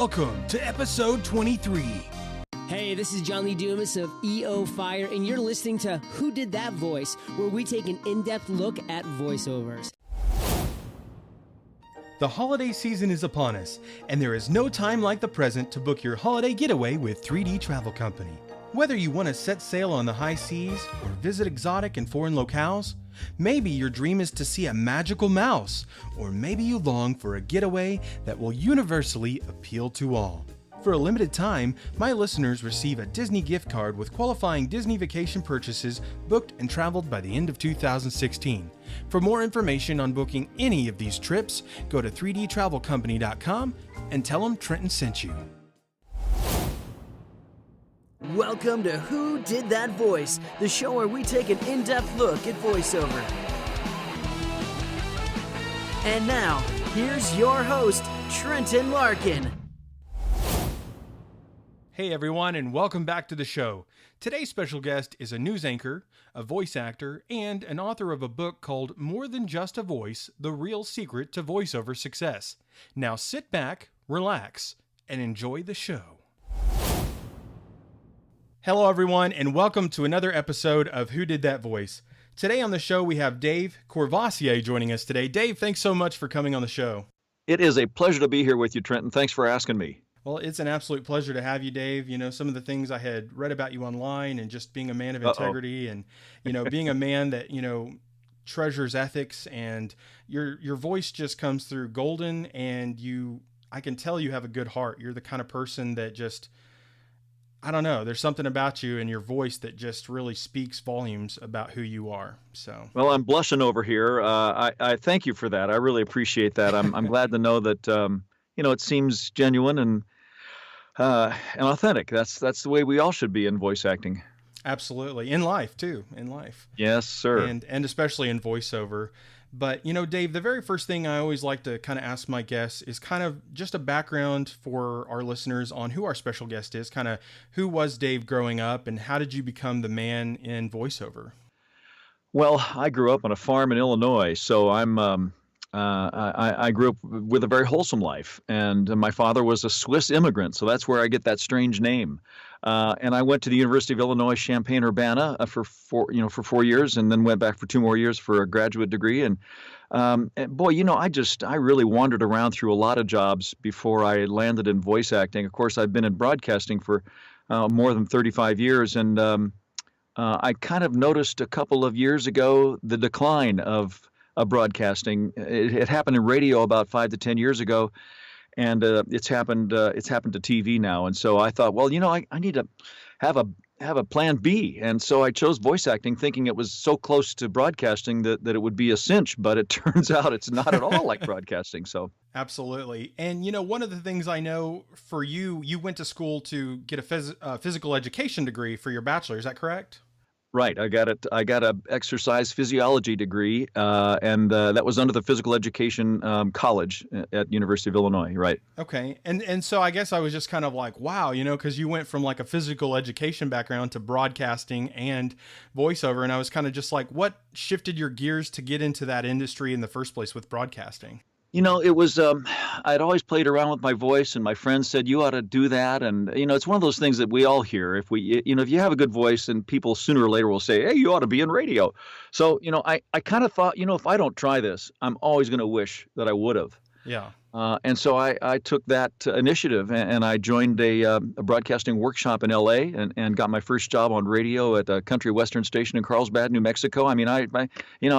Welcome to episode 23. Hey, this is John Lee Dumas of EO Fire, and you're listening to Who Did That Voice, where we take an in-depth look at voiceovers. The holiday season is upon us, and there is no time like the present to book your holiday getaway with 3D Travel Company. Whether you want to set sail on the high seas or visit exotic and foreign locales, maybe your dream is to see a magical mouse, or maybe you long for a getaway that will universally appeal to all. For a limited time, my listeners receive a Disney gift card with qualifying Disney vacation purchases booked and traveled by the end of 2016. For more information on booking any of these trips, go to 3dtravelcompany.com and tell them Trenton sent you. Welcome to Who Did That Voice, the show where we take an in-depth look at voiceover. And now, here's your host, Trenton Larkin. Hey everyone, and welcome back to the show. Today's special guest is a news anchor, a voice actor, and an author of a book called More Than Just a Voice, The Real Secret to Voiceover Success. Now sit back, relax, and enjoy the show. Hello everyone, and welcome to another episode of Who Did That Voice. Today on the show we have Dave Courvoisier joining us today. Dave, thanks so much for coming on the show. It is a pleasure to be here with you, Trenton. Thanks for asking me. Well, it's an absolute pleasure to have you, Dave. You know, some of the things I had read about you online and just being a man of integrity and, being a man that, treasures ethics, and your voice just comes through golden, and I can tell you have a good heart. You're the kind of person that just, I don't know, there's something about you and your voice that just really speaks volumes about who you are. So, well, I'm blushing over here. I thank you for that. I really appreciate that. I'm glad to know that, it seems genuine and authentic. That's the way we all should be in voice acting. Absolutely. In life too. In life. Yes, sir. And especially in voiceover. But, Dave, the very first thing I always like to kind of ask my guests is kind of just a background for our listeners on who our special guest is. Kind of who was Dave growing up, and how did you become the man in voiceover? Well, I grew up on a farm in Illinois, so I grew up with a very wholesome life, and my father was a Swiss immigrant, so that's where I get that strange name. And I went to the University of Illinois Champaign-Urbana for 4 years, and then went back for 2 more years for a graduate degree. And boy, I really wandered around through a lot of jobs before I landed in voice acting. Of course, I've been in broadcasting for more than 35 years, and I kind of noticed a couple of years ago the decline of broadcasting. It happened in radio about 5 to 10 years ago, and it's happened to TV now. And so I thought, well, I need to have a plan B. And so I chose voice acting, thinking it was so close to broadcasting that it would be a cinch. But it turns out it's not at all like broadcasting. So absolutely. And one of the things I know for you went to school to get a physical education degree for your bachelor. Is that correct? Right. I got a exercise physiology degree, and that was under the physical education college at University of Illinois. Right. Okay. And so I guess I was just kind of like, wow, because you went from like a physical education background to broadcasting and voiceover. And I was kind of just like, what shifted your gears to get into that industry in the first place with broadcasting? It was, I'd always played around with my voice, and my friends said, you ought to do that. And, it's one of those things that we all hear. If if you have a good voice, and people sooner or later will say, hey, you ought to be in radio. So, I kind of thought, if I don't try this, I'm always going to wish that I would have. Yeah. And so I took that initiative, and I joined a broadcasting workshop in L.A. and got my first job on radio at a country western station in Carlsbad, New Mexico. I mean, I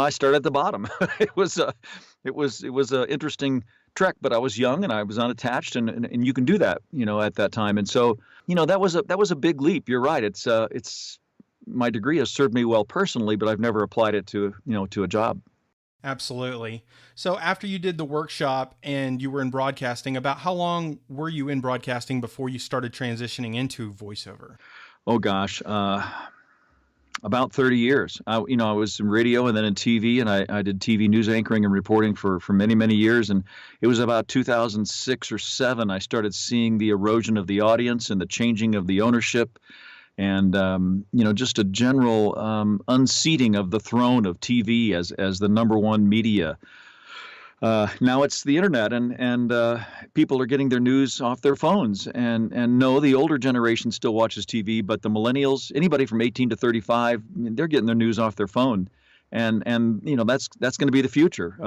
started at the bottom. It was an interesting trek, but I was young and I was unattached, and you can do that, at that time. And so, that was a big leap. You're right. It's my degree has served me well personally, but I've never applied it to a job. Absolutely. So after you did the workshop and you were in broadcasting, about how long were you in broadcasting before you started transitioning into voiceover? Oh gosh, about 30 years. I was in radio and then in TV, and I did TV news anchoring and reporting for many, many years. And it was about 2006 or 7 I started seeing the erosion of the audience and the changing of the ownership. And, just a general unseating of the throne of TV as the number one media Now it's the internet, and people are getting their news off their phones. And no, the older generation still watches TV, but the millennials, anybody from 18 to 35, they're getting their news off their phone. And that's going to be the future.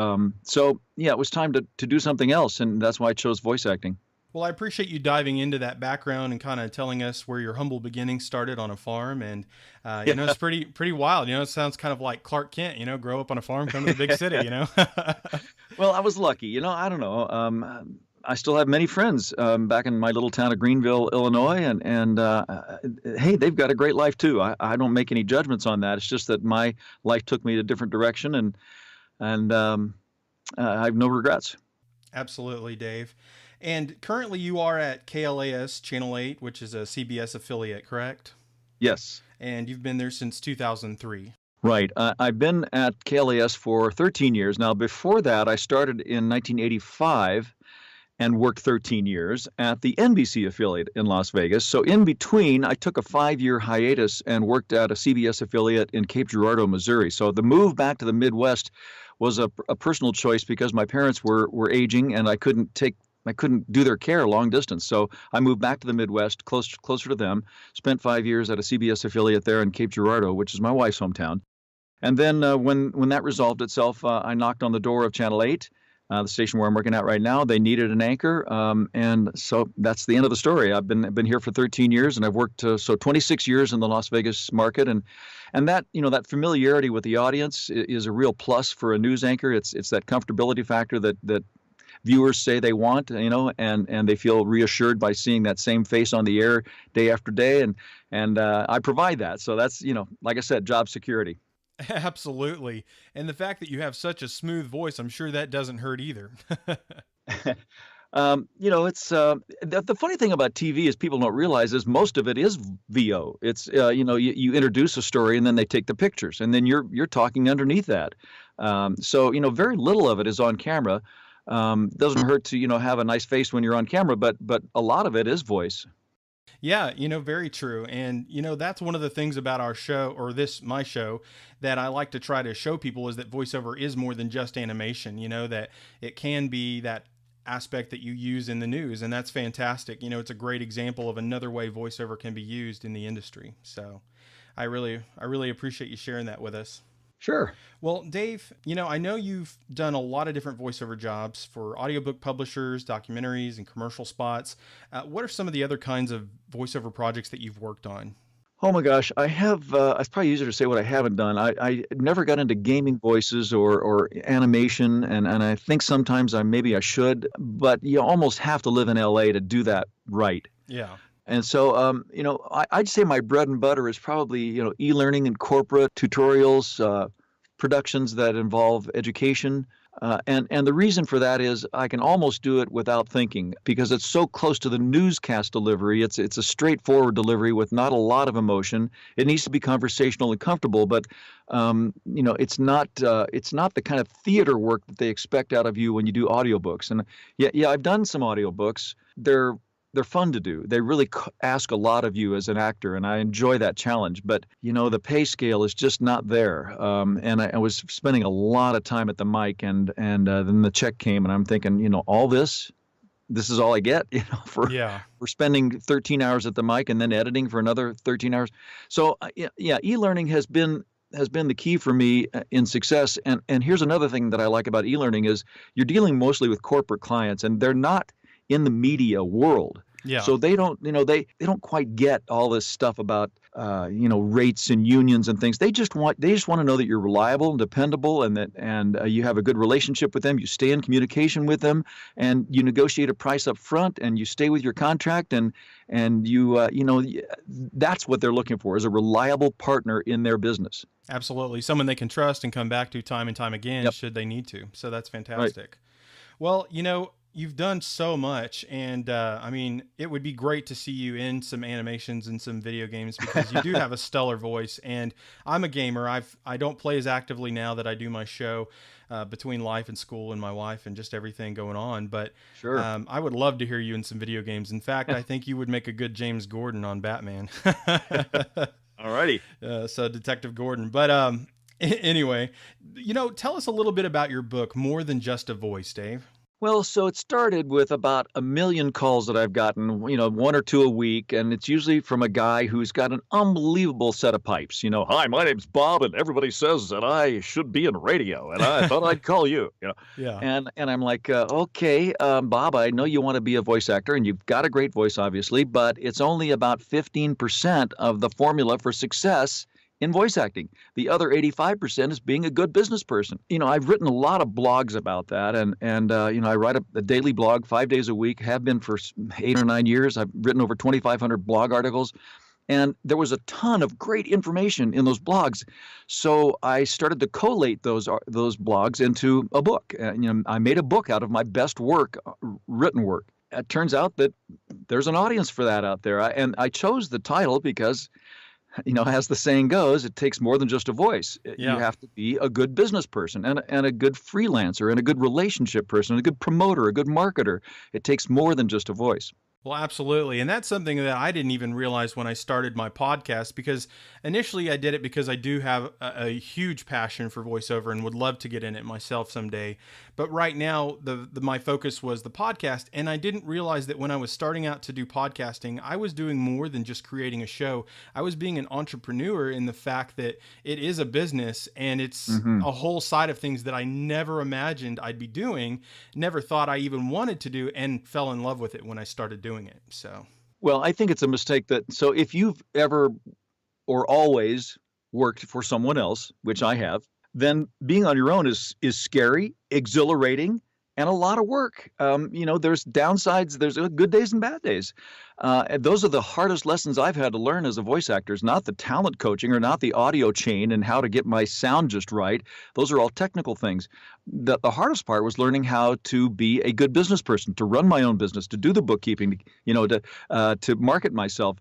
So yeah, it was time to do something else, and that's why I chose voice acting. Well, I appreciate you diving into that background and kind of telling us where your humble beginnings started on a farm. And, it's pretty wild. It sounds kind of like Clark Kent, grow up on a farm, come to the big city. Well, I was lucky. I don't know. I still have many friends back in my little town of Greenville, Illinois, and hey, they've got a great life too. I don't make any judgments on that. It's just that my life took me a different direction, and I have no regrets. Absolutely, Dave. And currently you are at KLAS Channel 8, which is a CBS affiliate, correct? Yes. And you've been there since 2003. Right. I've been at KLAS for 13 years. Now, before that, I started in 1985 and worked 13 years at the NBC affiliate in Las Vegas. So in between, I took a 5-year hiatus and worked at a CBS affiliate in Cape Girardeau, Missouri. So the move back to the Midwest was a personal choice because my parents were aging and I couldn't do their care long distance. So I moved back to the Midwest, closer to them, spent 5 years at a CBS affiliate there in Cape Girardeau, which is my wife's hometown. And then when that resolved itself, I knocked on the door of Channel 8, the station where I'm working at right now. They needed an anchor, and so that's the end of the story. I've been here for 13 years, and I've worked 26 years in the Las Vegas market, and that that familiarity with the audience is a real plus for a news anchor. It's that comfortability factor that viewers say they want, and they feel reassured by seeing that same face on the air day after day, and I provide that. So that's like I said, job security. Absolutely. And the fact that you have such a smooth voice, I'm sure that doesn't hurt either. It's the funny thing about TV is people don't realize is most of it is VO. It's you introduce a story and then they take the pictures and then you're talking underneath that. So very little of it is on camera. Doesn't hurt to have a nice face when you're on camera, but a lot of it is voice. Yeah, very true. And, that's one of the things about our show, or my show, that I like to try to show people is that voiceover is more than just animation, that it can be that aspect that you use in the news. And that's fantastic. It's a great example of another way voiceover can be used in the industry. So I really appreciate you sharing that with us. Sure. Well, Dave, I know you've done a lot of different voiceover jobs for audiobook publishers, documentaries, and commercial spots. What are some of the other kinds of voiceover projects that you've worked on? Oh my gosh, I have. It's probably easier to say what I haven't done. I never got into gaming voices or animation, and I think sometimes I should, but you almost have to live in LA to do that right. Yeah. And so, I'd say my bread and butter is probably, e-learning and corporate tutorials, productions that involve education. And the reason for that is I can almost do it without thinking because it's so close to the newscast delivery. It's a straightforward delivery with not a lot of emotion. It needs to be conversational and comfortable, but it's not the kind of theater work that they expect out of you when you do audiobooks. And yeah, I've done some audiobooks. They're fun to do. They really ask a lot of you as an actor, and I enjoy that challenge. But, the pay scale is just not there. And I was spending a lot of time at the mic, and then the check came, and I'm thinking, all this is all I get, for spending 13 hours at the mic and then editing for another 13 hours. So, e-learning has been the key for me in success. And here's another thing that I like about e-learning is you're dealing mostly with corporate clients, and they're not in the media world. Yeah. So they don't, they don't quite get all this stuff about, rates and unions and things. They just want to know that you're reliable and dependable and that you have a good relationship with them. You stay in communication with them and you negotiate a price up front and you stay with your contract and that's what they're looking for is a reliable partner in their business. Absolutely. Someone they can trust and come back to time and time again should they need to. So that's fantastic. Right. Well, you've done so much, and it would be great to see you in some animations and some video games because you do have a stellar voice. And I'm a gamer. I don't play as actively now that I do my show between life and school and my wife and just everything going on. But sure, I would love to hear you in some video games. In fact, I think you would make a good James Gordon on Batman. Alrighty. So Detective Gordon, but. Anyway, Tell us a little bit about your book, More Than Just a Voice, Dave. Well, so it started with about 1 million calls that I've gotten, 1 or 2 a week, and it's usually from a guy who's got an unbelievable set of pipes. Hi, my name's Bob, and everybody says that I should be in radio, and I thought I'd call you. Yeah. And I'm like, okay, Bob, I know you want to be a voice actor, and you've got a great voice, obviously, but it's only about 15% of the formula for success in voice acting. The other 85% is being a good business person. I've written a lot of blogs about that, and I write a daily blog 5 days a week, have been for 8 or 9 years. I've written over 2,500 blog articles, and there was a ton of great information in those blogs. So I started to collate those blogs into a book. I made a book out of my best work, written work. It turns out that there's an audience for that out there, and I chose the title because, as the saying goes, it takes more than just a voice. Yeah. You have to be a good business person and a good freelancer and a good relationship person, a good promoter, a good marketer. It takes more than just a voice. Well, absolutely. And that's something that I didn't even realize when I started my podcast, because initially I did it because I do have a huge passion for voiceover and would love to get in it myself someday. But right now, my focus was the podcast. And I didn't realize that when I was starting out to do podcasting, I was doing more than just creating a show. I was being an entrepreneur in the fact that it is a business, and it's a whole side of things that I never imagined I'd be doing, never thought I even wanted to do, and fell in love with it when I started doing it. So, well, I think it's a mistake so if you've ever or always worked for someone else, which I have, then being on your own is scary, exhilarating, and a lot of work. There's downsides, there's good days and bad days. And those are the hardest lessons I've had to learn as a voice actor. It's not the talent coaching or not the audio chain and how to get my sound just right. Those are all technical things. The hardest part was learning how to be a good business person, to run my own business, to do the bookkeeping, to market myself.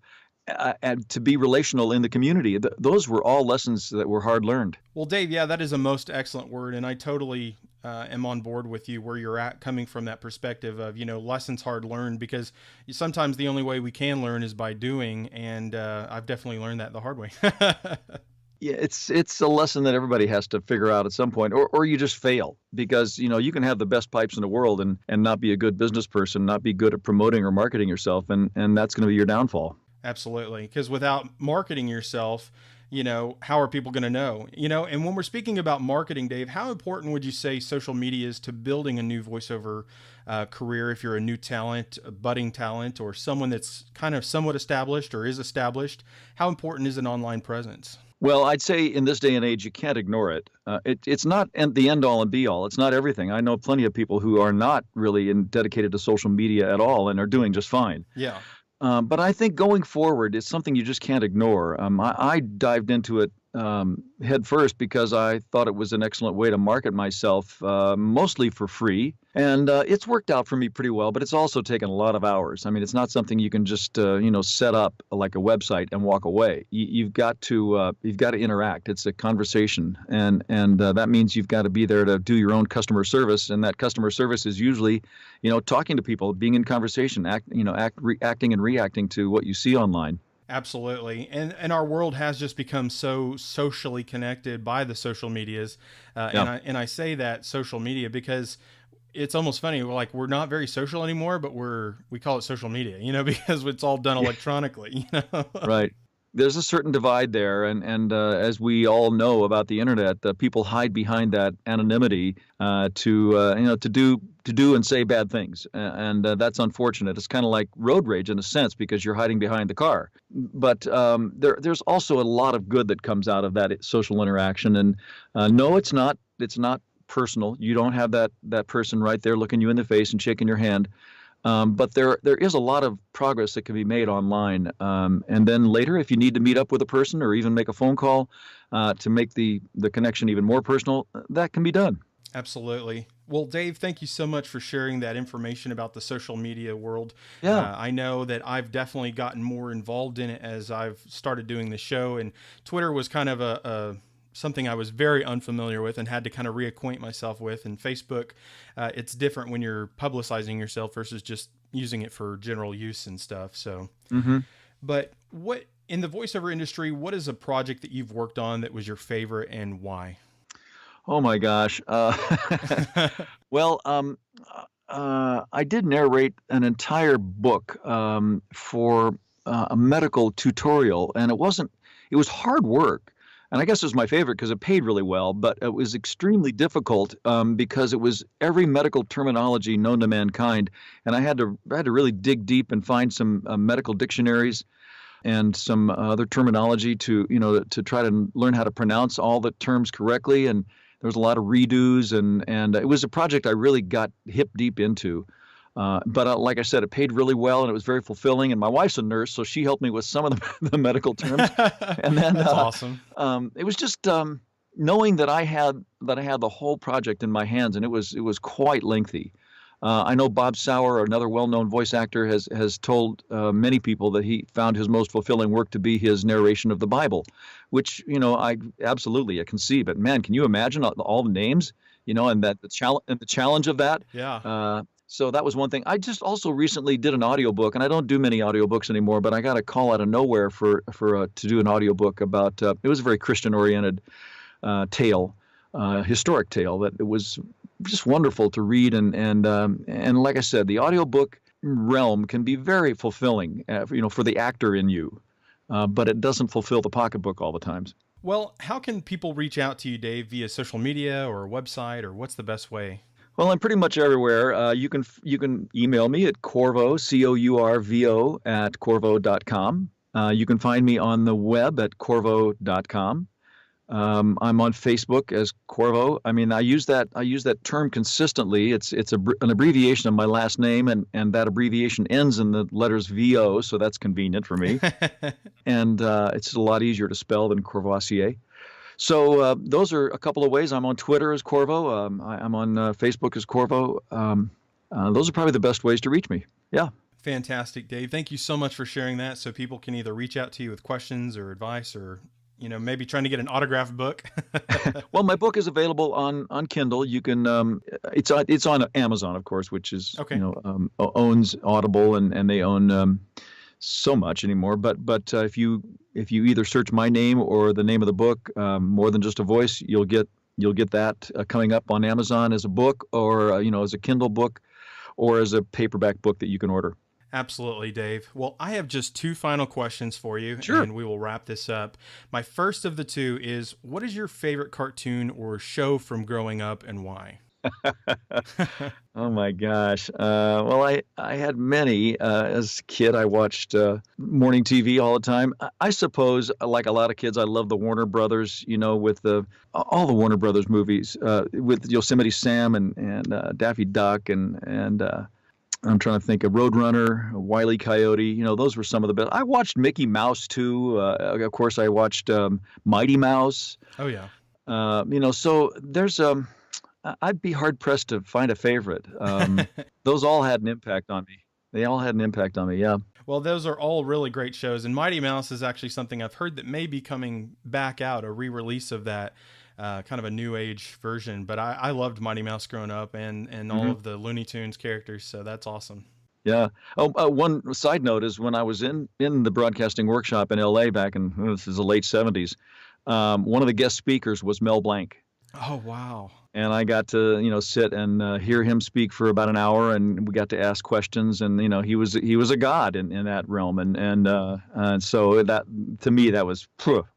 And to be relational in the community. Those were all lessons that were hard learned. Well, Dave, yeah, that is a most excellent word. And I totally am on board with you where you're at, coming from that perspective of, lessons hard learned, because sometimes the only way we can learn is by doing. And I've definitely learned that the hard way. Yeah, it's a lesson that everybody has to figure out at some point, or you just fail, because you can have the best pipes in the world and not be a good business person, not be good at promoting or marketing yourself, and that's going to be your downfall. Absolutely. Because without marketing yourself, how are people going to know? And when we're speaking about marketing, Dave, how important would you say social media is to building a new voiceover career if you're a new talent, a budding talent, or someone that's kind of somewhat established or is established? How important is an online presence? Well, I'd say in this day and age, you can't ignore it. It's not the end all and be all. It's not everything. I know plenty of people who are not really dedicated to social media at all and are doing just fine. Yeah. But I think going forward, it's something you just can't ignore. I dived into it head first because I thought it was an excellent way to market myself, mostly for free. And it's worked out for me pretty well, but it's also taken a lot of hours. I mean, it's not something you can just, set up like a website and walk away. You've got to interact. It's a conversation, and that means you've got to be there to do your own customer service. And that customer service is usually, talking to people, being in conversation, acting and reacting to what you see online. Absolutely. And our world has just become so socially connected by the social medias. Yeah. And I say that social media because it's almost funny. We're not very social anymore, but we call it social media, because it's all done electronically, Right. There's a certain divide there, and as we all know about the internet, people hide behind that anonymity to do and say bad things, and that's unfortunate. It's kind of like road rage in a sense because you're hiding behind the car. But there's also a lot of good that comes out of that social interaction. And no, it's not personal. You don't have that person right there looking you in the face and shaking your hand. But there is a lot of progress that can be made online. And then later, if you need to meet up with a person or even make a phone call to make the connection even more personal, that can be done. Absolutely. Well, Dave, thank you so much for sharing that information about the social media world. Yeah. I know that I've definitely gotten more involved in it as I've started doing the show, and Twitter was kind of something I was very unfamiliar with and had to kind of reacquaint myself with. And Facebook, it's different when you're publicizing yourself versus just using it for general use and stuff. So, But what in the voiceover industry, what is a project that you've worked on that was your favorite and why? Oh my gosh. Well, I did narrate an entire book for a medical tutorial, and it was hard work. And I guess it was my favorite because it paid really well, but it was extremely difficult because it was every medical terminology known to mankind, and I had to really dig deep and find some medical dictionaries and some other terminology to try to learn how to pronounce all the terms correctly. And there was a lot of redos, and it was a project I really got hip deep into. But like I said, it paid really well, and it was very fulfilling. And my wife's a nurse, so she helped me with some of the medical terms. And then That's awesome. it was just knowing that I had the whole project in my hands, and it was quite lengthy. I know Bob Sauer, another well-known voice actor, has told many people that he found his most fulfilling work to be his narration of the Bible, which I can see. But man, can you imagine all the names, and the challenge of that? Yeah. So that was one thing. I just also recently did an audiobook, and I don't do many audiobooks anymore, but I got a call out of nowhere to do an audiobook about. It was a very Christian-oriented tale, historic tale that it was just wonderful to read, and like I said, the audiobook realm can be very fulfilling, for the actor in you, but it doesn't fulfill the pocketbook all the times. Well, how can people reach out to you, Dave, via social media or website, or what's the best way? Well, I'm pretty much everywhere. You can email me at Courvo, Courvo @Courvo.com. You can find me on the web at Courvo.com. I'm on Facebook as Courvo. I mean, I use that term consistently. It's an abbreviation of my last name, and that abbreviation ends in the letters VO, so that's convenient for me. And it's a lot easier to spell than Courvoisier. So those are a couple of ways. I'm on Twitter as Courvo. I'm on Facebook as Courvo. Those are probably the best ways to reach me. Yeah. Fantastic, Dave. Thank you so much for sharing that, so people can either reach out to you with questions or advice, or maybe trying to get an autographed book. Well, my book is available on Kindle. You can it's on Amazon, of course, which is Okay. Owns Audible, and they own so much anymore. But if you either search my name or the name of the book, More Than Just a Voice, you'll get that coming up on Amazon as a book, or as a Kindle book, or as a paperback book that you can order. Absolutely, Dave. Well, I have just two final questions for you, Sure. and we will wrap this up. My first of the two is, what is your favorite cartoon or show from growing up, and why? Oh my gosh. Well, I had many. As a kid, I watched morning TV all the time. I suppose, like a lot of kids, I love the Warner Brothers, with all the Warner Brothers movies, with Yosemite Sam and Daffy Duck, and I'm trying to think of Roadrunner, Wile E. Coyote. Those were some of the best. I watched Mickey Mouse too. Of course, I watched Mighty Mouse. Oh, yeah. So there's I'd be hard pressed to find a favorite. Those all had an impact on me. They all had an impact on me. Yeah. Well, those are all really great shows, and Mighty Mouse is actually something I've heard that may be coming back out, a re-release of that, kind of a new age version. But I loved Mighty Mouse growing up, and all of the Looney Tunes characters, so that's awesome. Yeah. Oh, one side note is when I was in the broadcasting workshop in LA back in this is the late 70s, one of the guest speakers was Mel Blanc. Oh, wow. And I got to, sit and hear him speak for about an hour, and we got to ask questions. And he was a god in that realm, and so that, to me, that was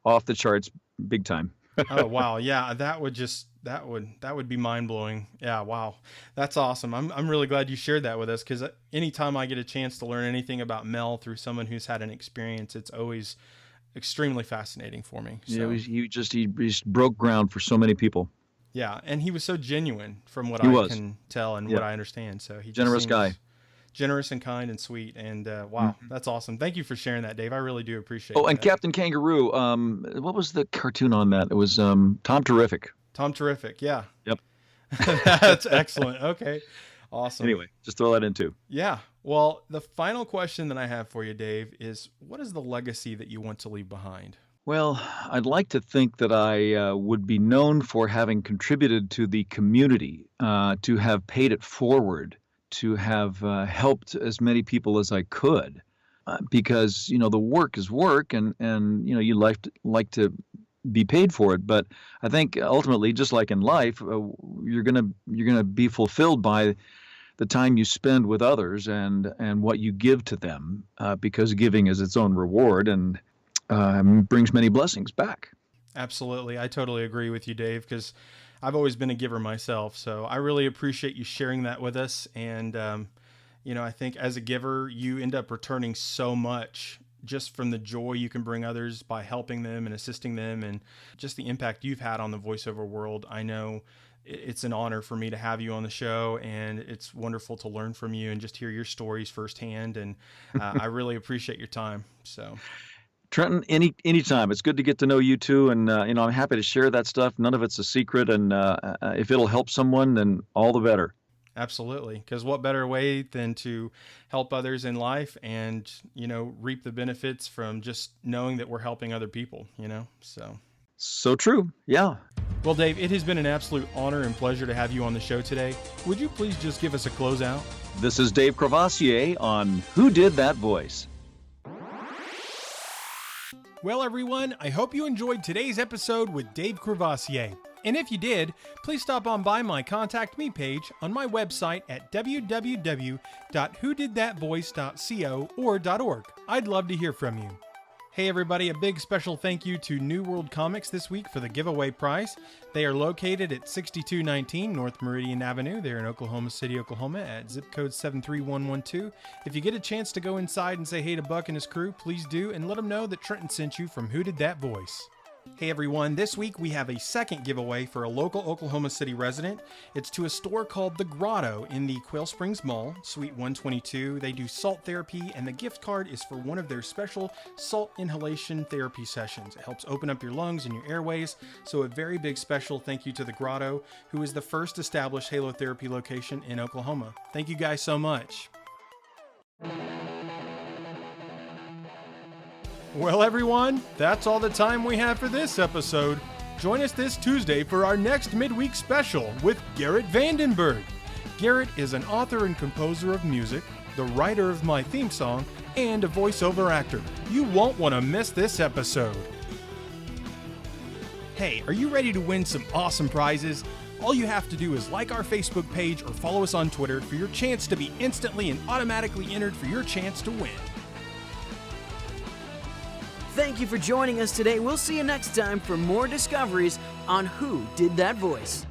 off the charts, big time. Oh, wow. Yeah, that would be mind blowing. Yeah, wow, that's awesome. I'm really glad you shared that with us, because anytime I get a chance to learn anything about Mel through someone who's had an experience, it's always extremely fascinating for me. So. Yeah, he just broke ground for so many people. Yeah, and he was so genuine from what He I was. can tell and what I understand. So he Generous just guy. seems generous and kind and sweet. And wow, that's awesome. Thank you for sharing that, Dave. I really do appreciate it. Oh, and Captain Kangaroo. What was the cartoon on that? It was Tom Terrific. Tom Terrific. Yeah. Yep. That's excellent. Okay. Awesome. Anyway, just throw that in too. Yeah. Well, the final question that I have for you, Dave, is what is the legacy that you want to leave behind? Well, I'd like to think that I would be known for having contributed to the community, to have paid it forward, to have helped as many people as I could, because the work is work, and you like to be paid for it. But I think ultimately, just like in life, you're gonna be fulfilled by the time you spend with others and what you give to them, because giving is its own reward and brings many blessings back. Absolutely. I totally agree with you, Dave, because I've always been a giver myself. So I really appreciate you sharing that with us. And, I think as a giver, you end up returning so much just from the joy you can bring others by helping them and assisting them, and just the impact you've had on the voiceover world. I know it's an honor for me to have you on the show, and it's wonderful to learn from you and just hear your stories firsthand. And I really appreciate your time. So, Trenton, anytime. It's good to get to know you too, and I'm happy to share that stuff. None of it's a secret, and if it'll help someone, then all the better. Absolutely. Because what better way than to help others in life and, reap the benefits from just knowing that we're helping other people, So true. Yeah. Well, Dave, it has been an absolute honor and pleasure to have you on the show today. Would you please just give us a closeout? This is Dave Courvoisier on Who Did That Voice? Well, everyone, I hope you enjoyed today's episode with Dave Courvoisier. And if you did, please stop on by my Contact Me page on my website at www.whodidthatvoice.co or .org. I'd love to hear from you. Hey everybody, a big special thank you to New World Comics this week for the giveaway prize. They are located at 6219 North Meridian Avenue. They're in Oklahoma City, Oklahoma at zip code 73112. If you get a chance to go inside and say hey to Buck and his crew, please do, and let them know that Trenton sent you from Who Did That Voice. Hey everyone, this week we have a second giveaway for a local Oklahoma City resident. It's to a store called The Grotto in the Quail Springs Mall, Suite 122. They do salt therapy, and the gift card is for one of their special salt inhalation therapy sessions. It helps open up your lungs and your airways, so a very big special thank you to The Grotto, who is the first established halotherapy location in Oklahoma. Thank you guys so much. Well, everyone, that's all the time we have for this episode. Join us this Tuesday for our next midweek special with Garrett Vandenberg. Garrett is an author and composer of music, the writer of my theme song, and a voiceover actor. You won't want to miss this episode. Hey, are you ready to win some awesome prizes? All you have to do is like our Facebook page or follow us on Twitter for your chance to be instantly and automatically entered for your chance to win. Thank you for joining us today. We'll see you next time for more discoveries on Who Did That Voice.